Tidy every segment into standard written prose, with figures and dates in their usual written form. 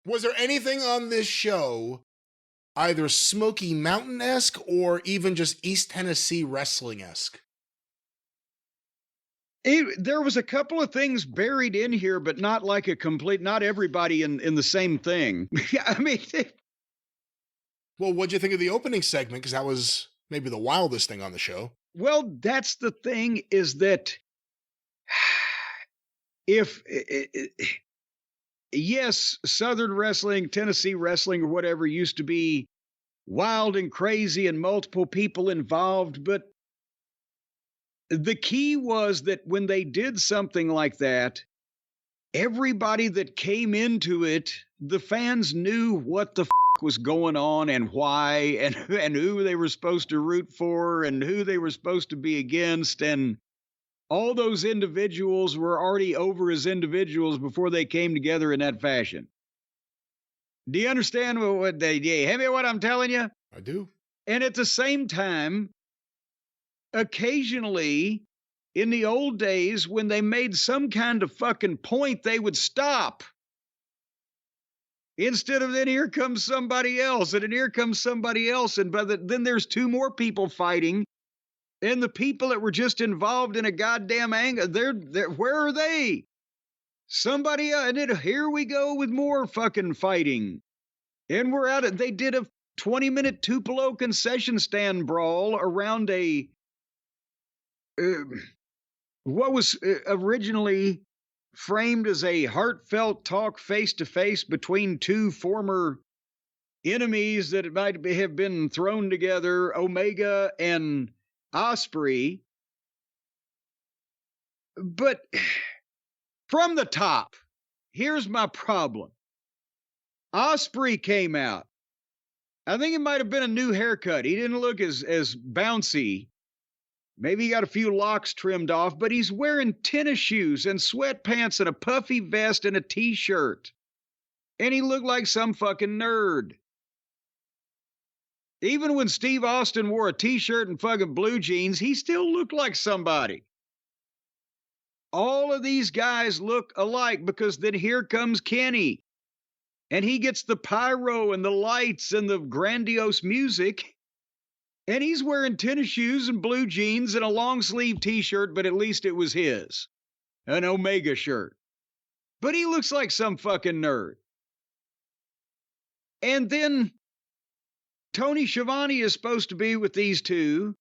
Was there anything on this show either Smoky Mountain-esque or even just East Tennessee wrestling-esque? There was a couple of things buried in here, but not like a complete, not everybody in the same thing. I mean, Well, what'd you think of the opening segment? Because that was maybe the wildest thing on the show. well, that's the thing is that if, yes, Southern wrestling, Tennessee wrestling, or whatever used to be wild and crazy and multiple people involved, but the key was that when they did something like that, everybody that came into it, the fans knew what the was going on and why and who they were supposed to root for and who they were supposed to be against, and all those individuals were already over as individuals before they came together in that fashion. Do you understand what they hear me what I'm telling you? I do. And at the same time, occasionally in the old days when they made some kind of fucking point, they would stop. Instead of then here comes somebody else, and then here comes somebody else, and then there's two more people fighting, and the people that were just involved in a goddamn anger, they're where are they? Somebody, and then here we go with more fucking fighting, and we're at it. They did a 20-minute Tupelo concession stand brawl around a what was originally framed as a heartfelt talk face-to-face between two former enemies that might have been thrown together, Omega and Osprey. But from the top, here's my problem. Osprey came out. I think it might have been a new haircut. He didn't look as bouncy. Maybe he got a few locks trimmed off, but he's wearing tennis shoes and sweatpants and a puffy vest and a t-shirt. And he looked like some fucking nerd. Even when Steve Austin wore a t-shirt and fucking blue jeans, he still looked like somebody. All of these guys look alike because then here comes Kenny. And he gets the pyro and the lights and the grandiose music. And he's wearing tennis shoes and blue jeans and a long sleeve t-shirt, but at least it was his. An Omega shirt. But he looks like some fucking nerd. And then Tony Schiavone is supposed to be with these two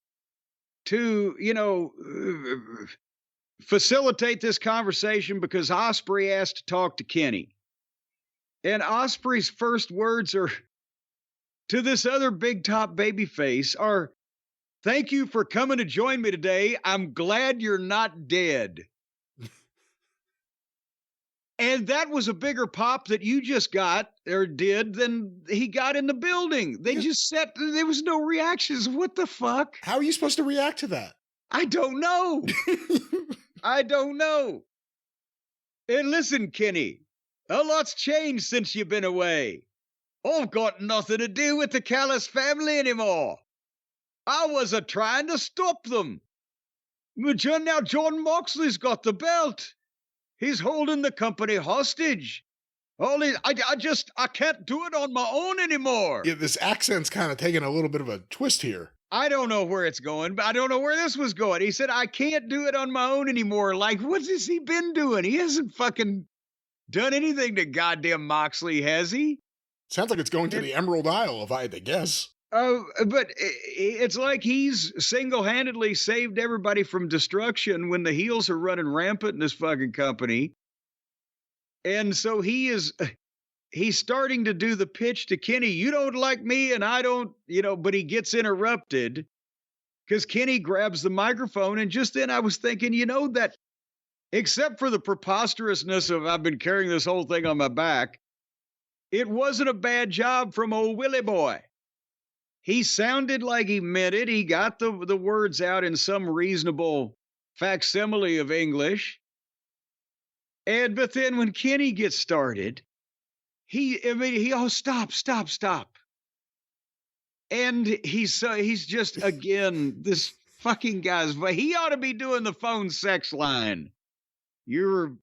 to, facilitate this conversation because Osprey asked to talk to Kenny. And Osprey's first words are to this other big top babyface are, "Thank you for coming to join me today. I'm glad you're not dead." And that was a bigger pop that you just got or did than he got in the building. They just sat, there was no reactions. What the fuck? How are you supposed to react to that? I don't know. I don't know. And listen, Kenny, a lot's changed since you've been away. I've got nothing to do with the Callis family anymore. I was trying to stop them. But now John Moxley's got the belt. He's holding the company hostage. I can't do it on my own anymore. Yeah, this accent's kind of taking a little bit of a twist here. I don't know where it's going, but I don't know where this was going. He said, I can't do it on my own anymore. Like, what's he been doing? He hasn't fucking done anything to goddamn Moxley, has he? Sounds like it's going to the Emerald Isle, if I had to guess. Oh, but it's like he's single-handedly saved everybody from destruction when the heels are running rampant in this fucking company. And so he's starting to do the pitch to Kenny. You don't like me and I don't, but he gets interrupted because Kenny grabs the microphone. And just then I was thinking, that except for the preposterousness of I've been carrying this whole thing on my back, it wasn't a bad job from old Willie Boy. He sounded like he meant it. He got the words out in some reasonable facsimile of English. But then when Kenny gets started, stop. And he's just, again, this fucking guy's, he ought to be doing the phone sex line. You're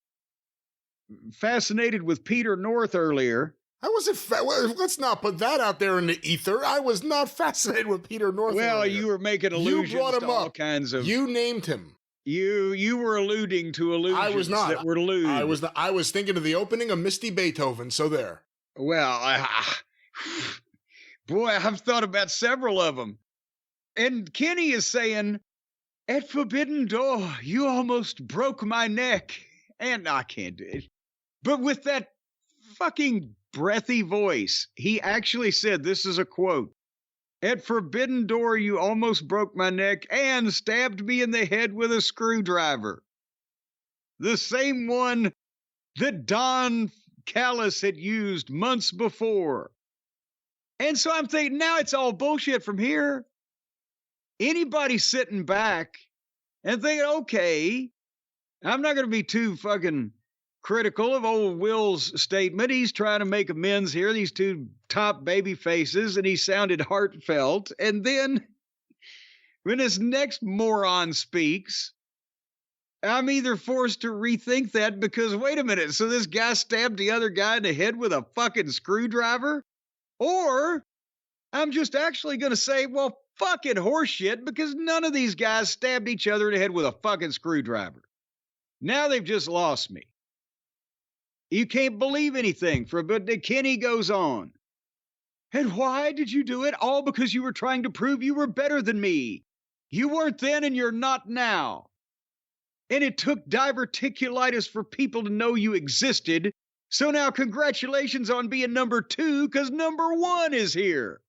fascinated with Peter North earlier. I wasn't. Well, let's not put that out there in the ether. I was not fascinated with Peter North. Well, earlier. you were making allusions You brought him to all up. kinds of. You named him. You were alluding to allusions I was not. that were lewd. I was. I was thinking of the opening of Misty Beethoven. So there. Well, boy, I've thought about several of them. And Kenny is saying, "At Forbidden Door, you almost broke my neck," and I can't do it. But with that fucking breathy voice, he actually said, "This is a quote." At Forbidden Door, you almost broke my neck and stabbed me in the head with a screwdriver. The same one that Don Callis had used months before. And so I'm thinking, now it's all bullshit from here. Anybody sitting back and thinking, okay, I'm not going to be too fucking critical of old Will's statement. He's trying to make amends here, these two top baby faces, and he sounded heartfelt. And then when this next moron speaks, I'm either forced to rethink that because, wait a minute, so this guy stabbed the other guy in the head with a fucking screwdriver? Or I'm just actually going to say, well, fucking horseshit, because none of these guys stabbed each other in the head with a fucking screwdriver. Now they've just lost me. You can't believe anything. But Kenny goes on. And why did you do it? All because you were trying to prove you were better than me. You weren't then and you're not now. And it took diverticulitis for people to know you existed. So now congratulations on being number 2, because number 1 is here.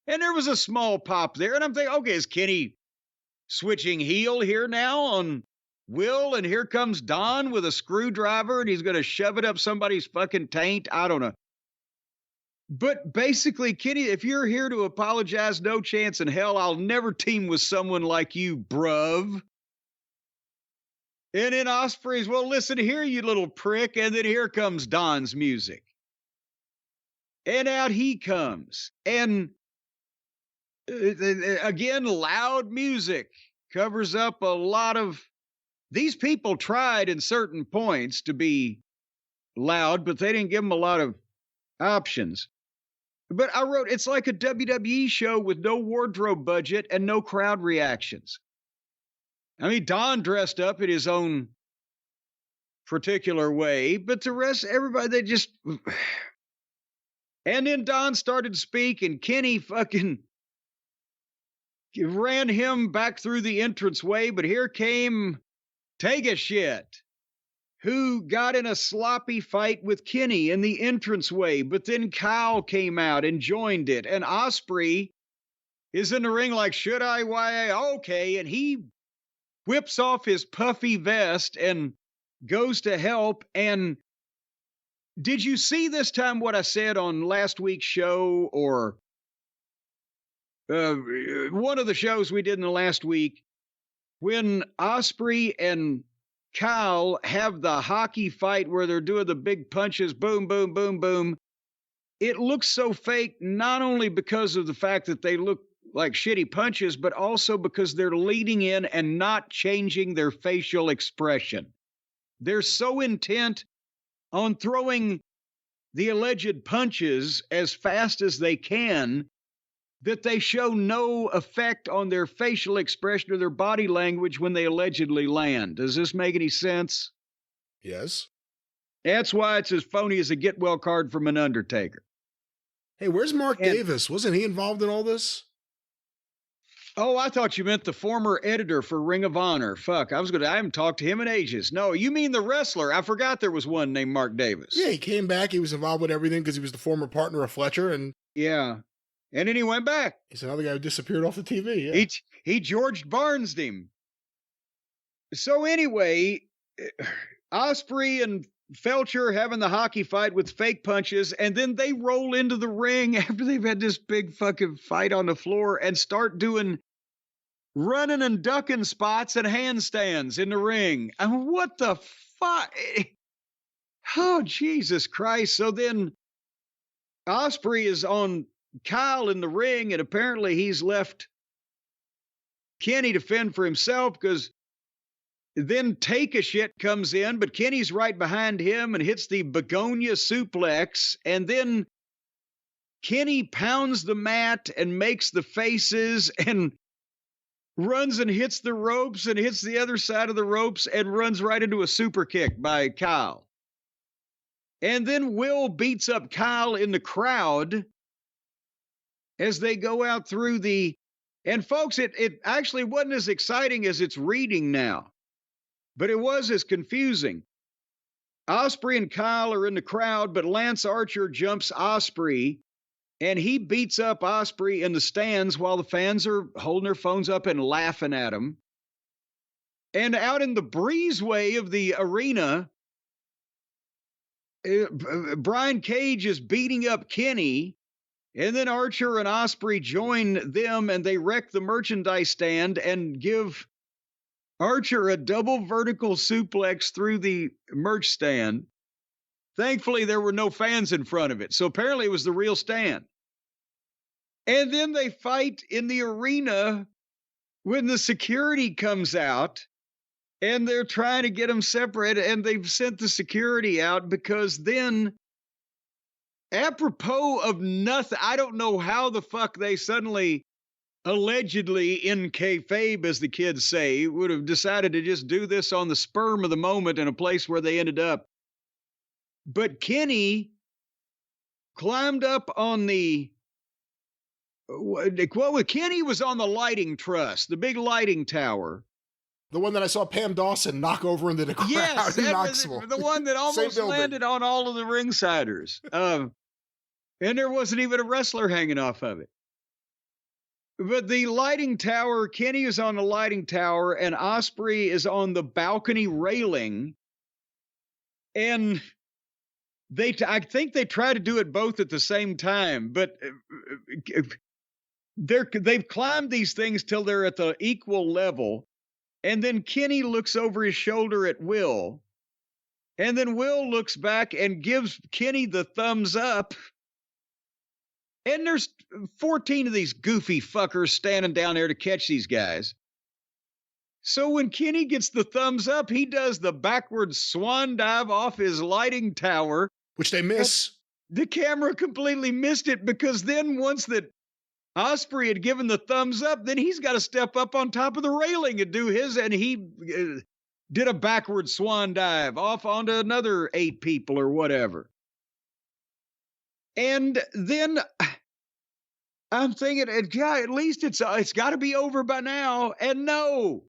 And there was a small pop there. And I'm thinking, okay, is Kenny switching heel here now on Will? And here comes Don with a screwdriver and he's going to shove it up somebody's fucking taint? I don't know. But basically, Kenny, if you're here to apologize, no chance in hell. I'll never team with someone like you, bruv. And then Osprey's, well, listen here, you little prick. And then here comes Don's music. And out he comes. And again, loud music covers up a lot of... These people tried in certain points to be loud, but they didn't give them a lot of options. But I wrote, it's like a WWE show with no wardrobe budget and no crowd reactions. I mean, Don dressed up in his own particular way, but the rest, everybody, they just... And then Don started to speak, and Kenny fucking ran him back through the entranceway, but here came Take a Shit, who got in a sloppy fight with Kenny in the entranceway, but then Kyle came out and joined it, and Osprey is in the ring like, should I? Why? Okay, and he whips off his puffy vest and goes to help. And did you see this time what I said on last week's show, or one of the shows we did in the last week, when Osprey and Kyle have the hockey fight where they're doing the big punches, boom, boom, boom, boom. It looks so fake, not only because of the fact that they look like shitty punches, but also because they're leading in and not changing their facial expression. They're so intent on throwing the alleged punches as fast as they can that they show no effect on their facial expression or their body language when they allegedly land. Does this make any sense? Yes. That's why it's as phony as a get well card from an Undertaker. Hey, where's Mark Davis? Wasn't he involved in all this? Oh, I thought you meant the former editor for Ring of Honor. Fuck, I haven't talked to him in ages. No, you mean the wrestler. I forgot there was one named Mark Davis. Yeah, he came back. He was involved with everything because he was the former partner of Fletcher. And yeah. And then he went back. He's another guy who disappeared off the TV. Yeah. He George Barnes'd him. So anyway, Osprey and Felcher having the hockey fight with fake punches, and then they roll into the ring after they've had this big fucking fight on the floor and start doing running and ducking spots and handstands in the ring. And what the fuck? Oh, Jesus Christ. So then Osprey is on Kyle in the ring, and apparently he's left Kenny to fend for himself because Then Take a Shit comes in, but Kenny's right behind him and hits the begonia suplex. And then Kenny pounds the mat and makes the faces and runs and hits the ropes and hits the other side of the ropes and runs right into a super kick by Kyle. And then Will beats up Kyle in the crowd as they go out through the... And folks, it actually wasn't as exciting as it's reading now, but it was as confusing. Osprey and Kyle are in the crowd, but Lance Archer jumps Osprey, and he beats up Osprey in the stands while the fans are holding their phones up and laughing at him. And out in the breezeway of the arena, Brian Cage is beating up Kenny, and then Archer and Osprey join them, and they wreck the merchandise stand and give Archer a double vertical suplex through the merch stand. Thankfully, there were no fans in front of it, so apparently it was the real stand. And then they fight in the arena when the security comes out, and they're trying to get them separated, and they've sent the security out because then, apropos of nothing, I don't know how the fuck they suddenly, allegedly in kayfabe, as the kids say, would have decided to just do this on the sperm of the moment in a place where they ended up. But Kenny climbed up on the... Well, Kenny was on the lighting truss, the big lighting tower. The one that I saw Pam Dawson knock over into the crowd in Knoxville. The one that almost landed on all of the ringsiders. And there wasn't even a wrestler hanging off of it. But the lighting tower, Kenny is on the lighting tower, and Osprey is on the balcony railing. And I think they try to do it both at the same time, but they've climbed these things till they're at the equal level. And then Kenny looks over his shoulder at Will. And then Will looks back and gives Kenny the thumbs up. And there's 14 of these goofy fuckers standing down there to catch these guys. So when Kenny gets the thumbs up, he does the backwards swan dive off his lighting tower. Which they miss. The camera completely missed it because then once that Osprey had given the thumbs up, then he's got to step up on top of the railing and do his, and he did a backward swan dive off onto another 8 people or whatever. And then I'm thinking, yeah, at least it's got to be over by now. And no.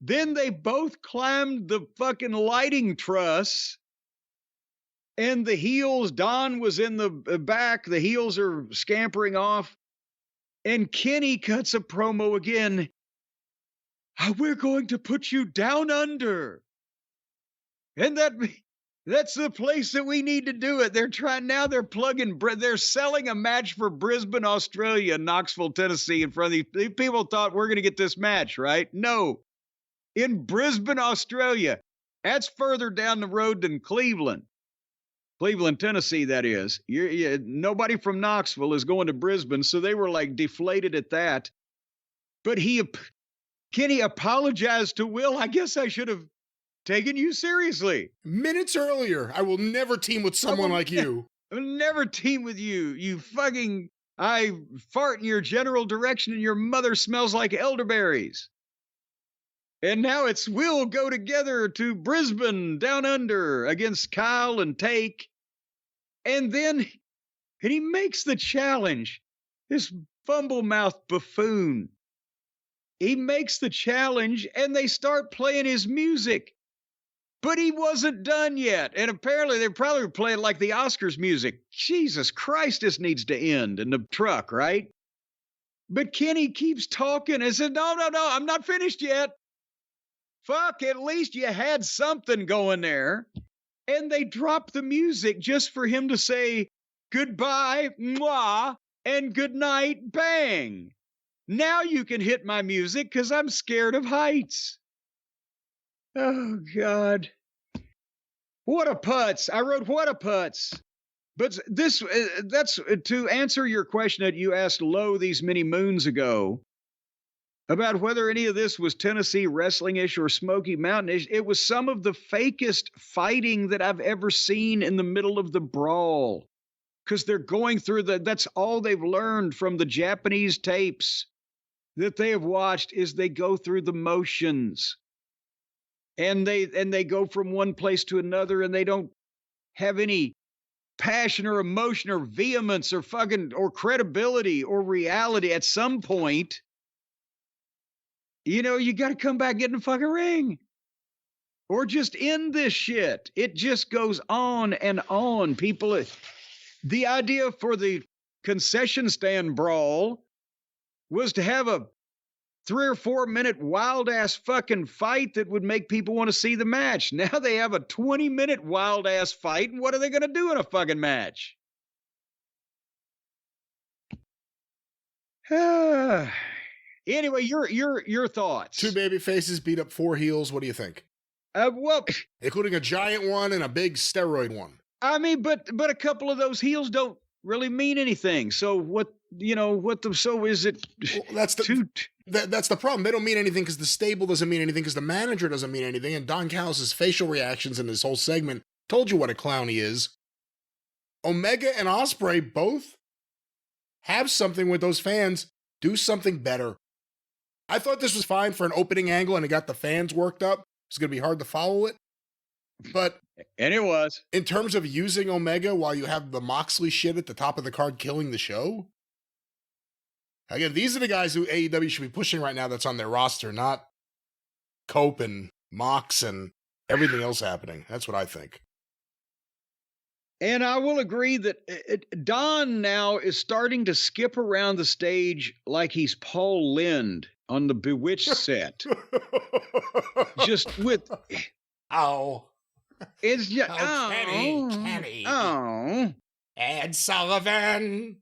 Then they both climbed the fucking lighting truss. And the heels, Don was in the back. The heels are scampering off. And Kenny cuts a promo again. We're going to put you down under. And that's the place that we need to do it. They're selling a match for Brisbane, Australia, Knoxville, Tennessee in front of these people. Thought we're going to get this match, right? No. In Brisbane, Australia. That's further down the road than Cleveland. Cleveland, Tennessee, that is. Nobody from Knoxville is going to Brisbane, so they were like deflated at that. But Kenny apologized to Will. I guess I should have taken you seriously. Minutes earlier, I will never team with someone like you. I'll never team with you. You fucking... I fart in your general direction and your mother smells like elderberries. And now it's we'll go together to Brisbane down under against Kyle and Take. And then he makes the challenge. This fumble-mouthed buffoon. He makes the challenge and they start playing his music. But he wasn't done yet. And apparently they probably were playing like the Oscars music. Jesus Christ, this needs to end in the truck, right? But Kenny keeps talking and said, no, I'm not finished yet. Fuck, at least you had something going there. And they dropped the music just for him to say goodbye, mwah, and good night, bang. Now you can hit my music because I'm scared of heights. Oh, God. What a putz. I wrote what a putz. But that's to answer your question that you asked Lowe these many moons ago. about whether any of this was Tennessee wrestling-ish or Smoky Mountain-ish. It was some of the fakest fighting that I've ever seen in the middle of the brawl. Because they're going through that's all they've learned from the Japanese tapes that they have watched is they go through the motions. And they go from one place to another, and they don't have any passion or emotion or vehemence or or credibility or reality. At some point, you got to come back, get in the fucking ring. Or just end this shit. It just goes on and on. People, the idea for the concession stand brawl was to have a 3 or 4 minute wild ass fucking fight that would make people want to see the match. Now they have a 20-minute wild ass fight, and what are they going to do in a fucking match? Anyway, your thoughts. 2 baby faces beat up 4 heels. What do you think? Well, including a giant one and a big steroid one. I mean, but a couple of those heels don't really mean anything. So what? So is it? Well, that's the problem. They don't mean anything because the stable doesn't mean anything because the manager doesn't mean anything. And Don Callis' facial reactions in this whole segment told you what a clown he is. Omega and Osprey both have something with those fans. Do something better. I thought this was fine for an opening angle and it got the fans worked up. It's going to be hard to follow it. But and it was. In terms of using Omega while you have the Moxley shit at the top of the card killing the show. Again, these are the guys who AEW should be pushing right now that's on their roster, not Cope and Mox and everything else happening. That's what I think. And I will agree that Don now is starting to skip around the stage like he's Paul Lynde on the Bewitched set. Just with... Oh. It's just... Kenny. Oh. Ed Sullivan.